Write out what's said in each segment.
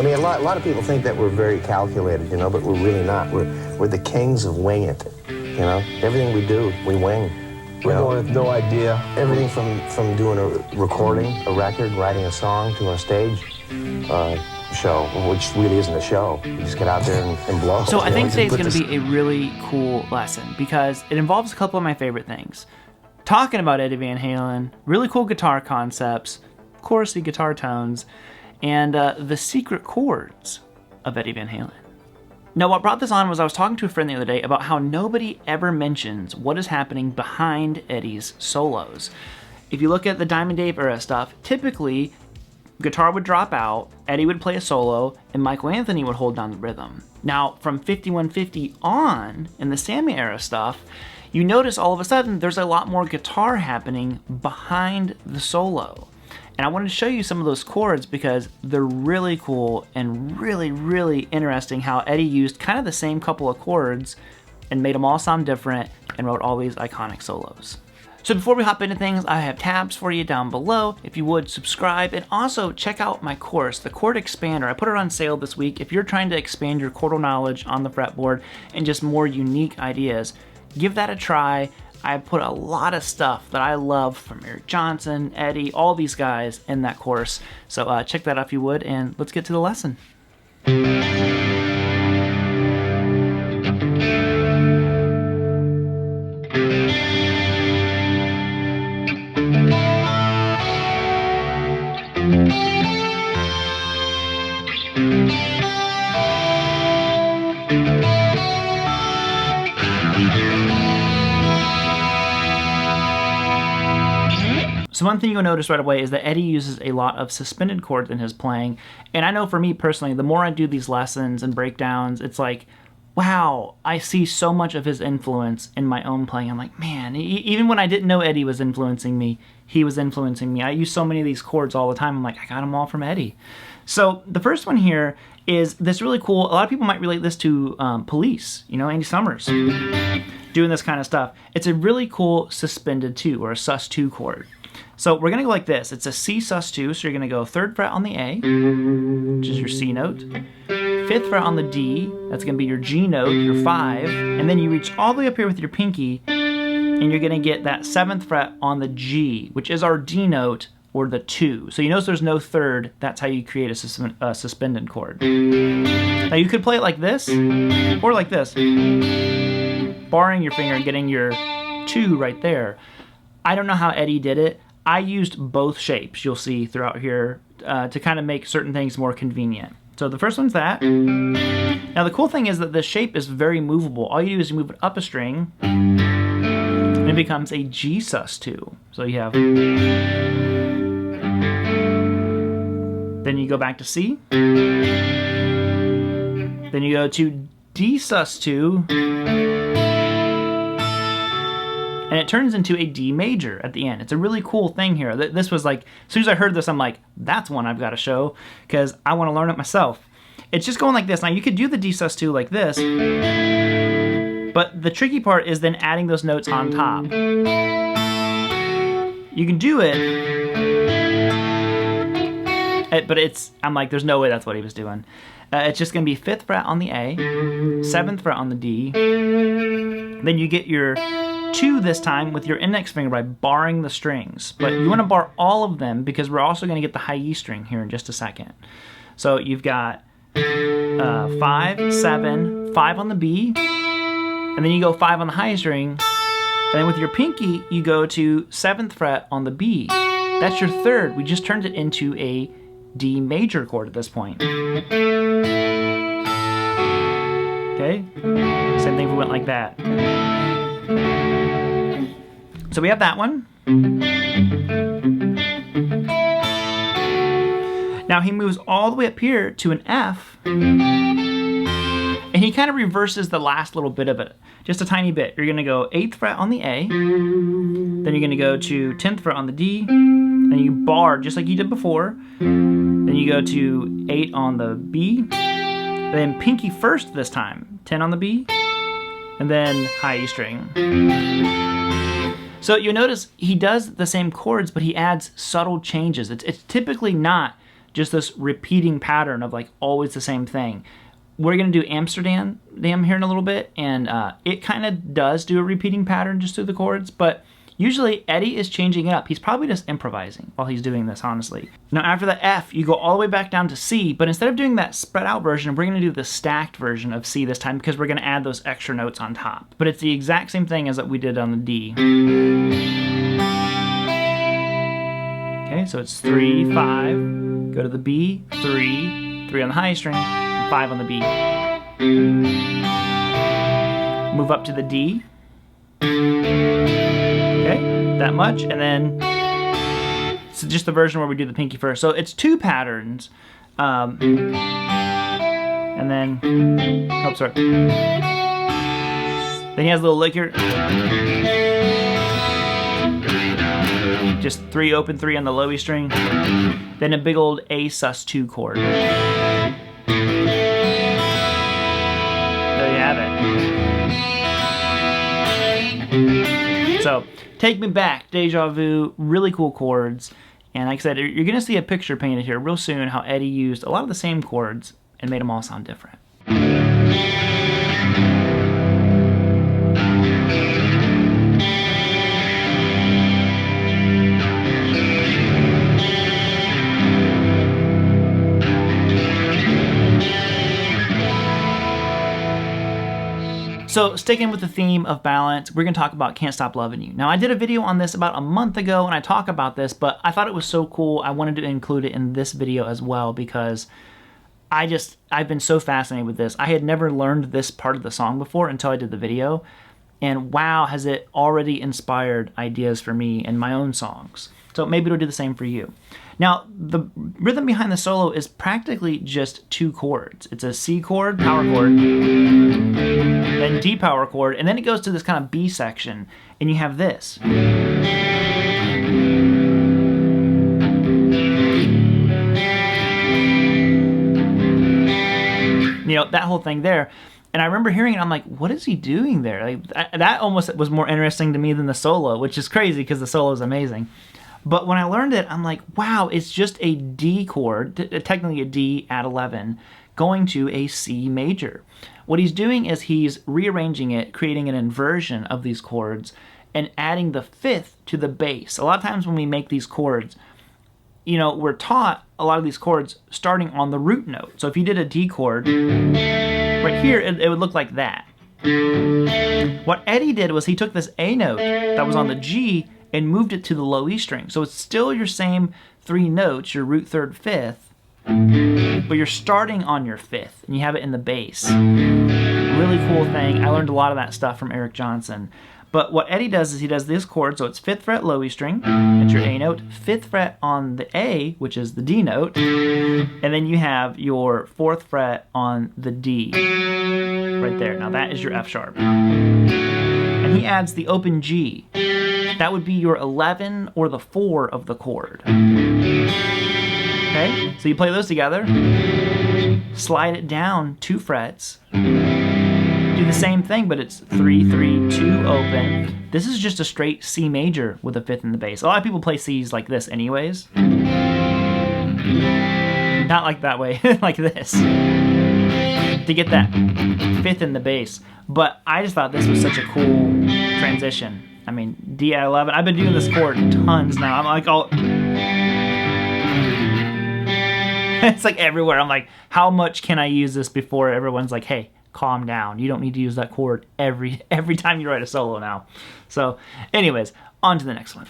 I mean, a lot of people think that we're very calculated, you know, but we're really not. We're the kings of wing it, you know. Everything we do, we wing. We're going with no idea. Everything from doing a recording, a record, writing a song, to a stage show, which really isn't a show. You just get out there and blow. So I think today's going to be a really cool lesson because it involves a couple of my favorite things. Talking about Eddie Van Halen, really cool guitar concepts, chorusy guitar tones, and the secret chords of Eddie Van Halen. Now, what brought this on was I was talking to a friend the other day about how nobody ever mentions what is happening behind Eddie's solos. If you look at the Diamond Dave era stuff, typically guitar would drop out, Eddie would play a solo, and Michael Anthony would hold down the rhythm. Now, from 5150 on, in the Sammy era stuff, you notice all of a sudden there's a lot more guitar happening behind the solo. And I wanted to show you some of those chords because they're really cool and really, really interesting how Eddie used kind of the same couple of chords and made them all sound different and wrote all these iconic solos. So before we hop into things, I have tabs for you down below. If you would, subscribe, and also check out my course, the Chord Expander. I put it on sale this week. If you're trying to expand your chordal knowledge on the fretboard and just more unique ideas, give that a try. I put a lot of stuff that I love from Eric Johnson, Eddie, all these guys in that course. So check that out if you would, and let's get to the lesson. So one thing you'll notice right away is that Eddie uses a lot of suspended chords in his playing. And I know for me personally, the more I do these lessons and breakdowns, it's like, wow, I see so much of his influence in my own playing. I'm like, man, even when I didn't know Eddie was influencing me, he was influencing me. I use so many of these chords all the time. I'm like, I got them all from Eddie. So the first one here is this really cool, a lot of people might relate this to Police, you know, Andy Summers doing this kind of stuff. It's a really cool suspended 2 or a sus2 chord. So we're going to go like this. It's a C sus2, so you're going to go 3rd fret on the A, which is your C note, 5th fret on the D, that's going to be your G note, your 5, and then you reach all the way up here with your pinky, and you're going to get that 7th fret on the G, which is our D note, or the 2. So you notice there's no 3rd, that's how you create a suspended chord. Now you could play it like this, or like this, barring your finger and getting your 2 right there. I don't know how Eddie did it. I used both shapes, you'll see throughout here, to kind of make certain things more convenient. So the first one's that. Now the cool thing is that the shape is very movable. All you do is you move it up a string, and it becomes a G sus2. So you have... Then you go back to C. Then you go to D sus2. And it turns into a D major at the end. It's a really cool thing here. This was like, as soon as I heard this, I'm like, that's one I've got to show, because I want to learn it myself. It's just going like this. Now you could do the D sus2 like this, but the tricky part is then adding those notes on top. You can do it, but I'm like, there's no way that's what he was doing. It's just going to be 5th fret on the A, 7th fret on the D, then you get your 2 this time with your index finger by barring the strings. But you want to bar all of them because we're also going to get the high E string here in just a second. So you've got 5, 7, 5 on the B, and then you go 5 on the high string, and then with your pinky you go to 7th fret on the B. That's your 3rd. We just turned it into a D major chord at this point. Okay? Same thing if we went like that. So we have that one. Now he moves all the way up here to an F, and he kind of reverses the last little bit of it, just a tiny bit. You're gonna go 8th fret on the A, then you're gonna go to 10th fret on the D, then you bar just like you did before, then you go to 8 on the B, then pinky first this time, 10 on the B, and then high E string. So you'll notice he does the same chords, but he adds subtle changes. It's typically not just this repeating pattern of like always the same thing. We're going to do Amsterdam here in a little bit, and it kind of does do a repeating pattern just through the chords, but usually Eddie is changing it up. He's probably just improvising while he's doing this, honestly. Now after the F, you go all the way back down to C, but instead of doing that spread out version, we're going to do the stacked version of C this time because we're going to add those extra notes on top. But it's the exact same thing as that we did on the D. Okay, so it's 3, 5, go to the B, 3, 3 on the high string, 5 on the B. Move up to the D. Okay, that much, and then so just the version where we do the pinky first. So it's 2 patterns, and then oh sorry. Then he has a little licker. Just 3 open 3 on the low E string, then a big old A sus2 chord. There you have it. So, Take Me Back, Deja Vu, really cool chords. And like I said, you're going to see a picture painted here real soon how Eddie used a lot of the same chords and made them all sound different. So sticking with the theme of balance, we're going to talk about Can't Stop Loving You. Now I did a video on this about a month ago and I talk about this, but I thought it was so cool I wanted to include it in this video as well because I've been so fascinated with this. I had never learned this part of the song before until I did the video, and wow, has it already inspired ideas for me in my own songs. So maybe it'll do the same for you. Now, the rhythm behind the solo is practically just 2 chords. It's a C chord, power chord, then D power chord, and then it goes to this kind of B section, and you have this. You know, that whole thing there. And I remember hearing it, I'm like, what is he doing there? Like, that almost was more interesting to me than the solo, which is crazy because the solo is amazing. But when I learned it, I'm like, wow, it's just a D chord, technically a D at 11, going to a C major. What he's doing is he's rearranging it, creating an inversion of these chords, and adding the 5th to the bass. A lot of times when we make these chords, you know, we're taught a lot of these chords starting on the root note. So if you did a D chord, right here, it would look like that. What Eddie did was he took this A note that was on the G and moved it to the low E string. So it's still your same 3 notes, your root, 3rd, 5th, but you're starting on your 5th, and you have it in the bass. Really cool thing. I learned a lot of that stuff from Eric Johnson. But what Eddie does is he does this chord, so it's 5th fret low E string, that's your A note, 5th fret on the A, which is the D note, and then you have your 4th fret on the D, right there. Now that is your F sharp. And he adds the open G. That would be your 11 or the 4 of the chord. Okay, so you play those together, slide it down 2 frets, do the same thing, but it's 3, 3, 2 open. This is just a straight C major with a 5th in the bass. A lot of people play Cs like this anyways. Not like that way, like this. To get that 5th in the bass. But I just thought this was such a cool transition. I mean, D at 11. I've been doing this chord tons now. I'm like, oh, it's like everywhere. I'm like, how much can I use this before everyone's like, hey, calm down. You don't need to use that chord every time you write a solo now. So, anyways, on to the next one.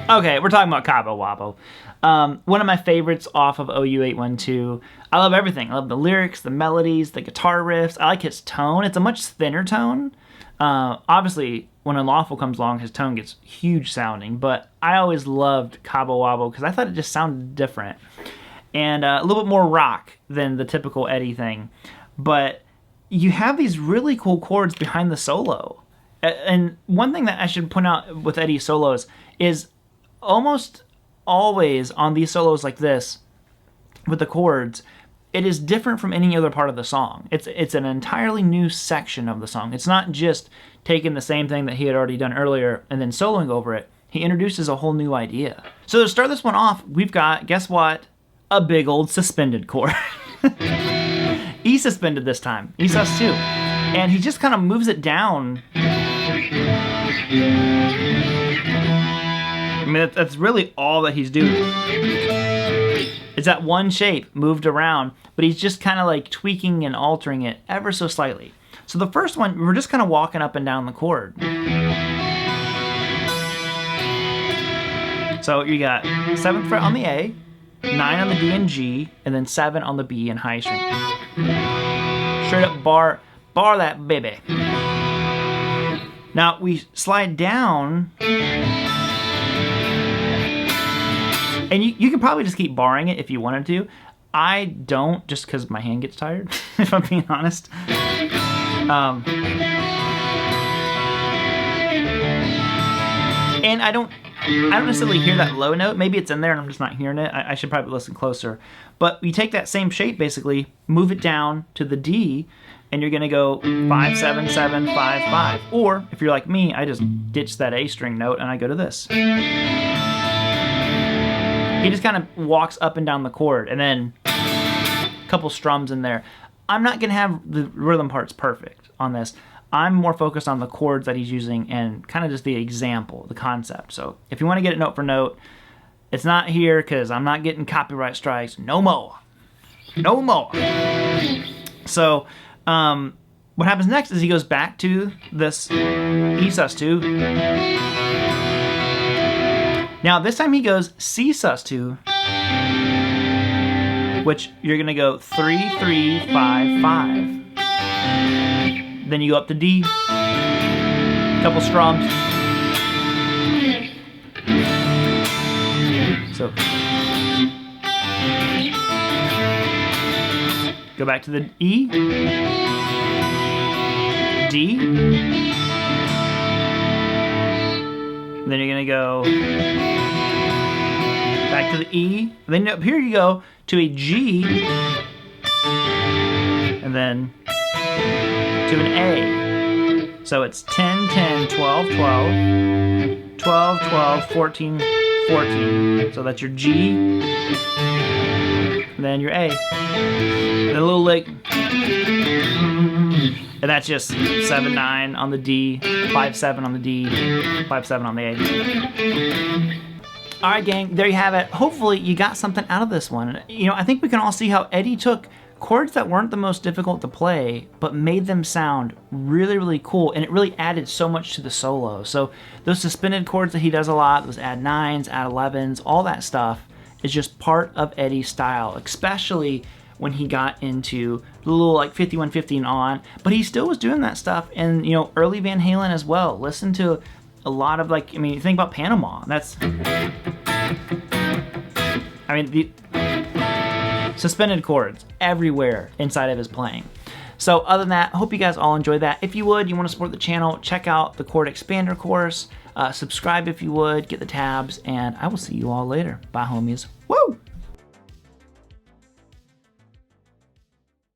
Okay, we're talking about Cabo Wabo. One of my favorites off of OU812. I love everything. I love the lyrics, the melodies, the guitar riffs. I like his tone. It's a much thinner tone. Obviously, when Unlawful comes along, his tone gets huge sounding. But I always loved Cabo Wabo because I thought it just sounded different. And a little bit more rock than the typical Eddie thing. But you have these really cool chords behind the solo. And one thing that I should point out with Eddie's solos is almost always on these solos like this, with the chords, it is different from any other part of the song. It's an entirely new section of the song. It's not just taking the same thing that he had already done earlier and then soloing over it. He introduces a whole new idea. So to start this one off, we've got, guess what? A big old suspended chord. E suspended this time. E sus2. And he just kind of moves it down. I mean, that's really all that he's doing. It's that one shape moved around, but he's just kind of like tweaking and altering it ever so slightly. So the first one, we're just kind of walking up and down the chord. So you got 7th fret on the A, 9 on the D and G, and then 7 on the B and high string. Straight up bar that baby. Now we slide down, and you can probably just keep barring it if you wanted to. I don't, just because my hand gets tired, if I'm being honest. And I don't necessarily hear that low note. Maybe it's in there and I'm just not hearing it. I should probably listen closer. But you take that same shape, basically, move it down to the D, and you're going to go 5, 7, 7, 5, 5. Or, if you're like me, I just ditch that A string note and I go to this. He just kind of walks up and down the chord, and then a couple strums in there. I'm not going to have the rhythm parts perfect on this. I'm more focused on the chords that he's using and kind of just the example, the concept. So if you want to get it note for note, it's not here because I'm not getting copyright strikes. No more. No more. So what happens next is he goes back to this E sus2. Now this time he goes C sus2, which you're going to go 3, 3, 5, 5. Then you go up to D, couple strums. So go back to the E, D, then you're gonna go back to the E, then up here you go to a G, and then to an A. So it's 10, 10, 12, 12, 12, 12, 14, 14. So that's your G, and then your A. And a little lick. And that's just 7, 9 on the D, 5, 7 on the D, 5, 7 on the A. Alright gang, there you have it. Hopefully you got something out of this one. You know, I think we can all see how Eddie took chords that weren't the most difficult to play, but made them sound really, really cool, and it really added so much to the solo. So those suspended chords that he does a lot, those add 9s, add 11s, all that stuff is just part of Eddie's style, especially when he got into the little like 5150 and on, but he still was doing that stuff in, you know, early Van Halen as well. Listen to a lot of, like, I mean, think about Panama. That's, I mean, the suspended chords everywhere inside of his playing. So other than that, I hope you guys all enjoyed that. If you would, you want to support the channel, check out the chord expander course, subscribe if you would, get the tabs, and I will see you all later. Bye homies.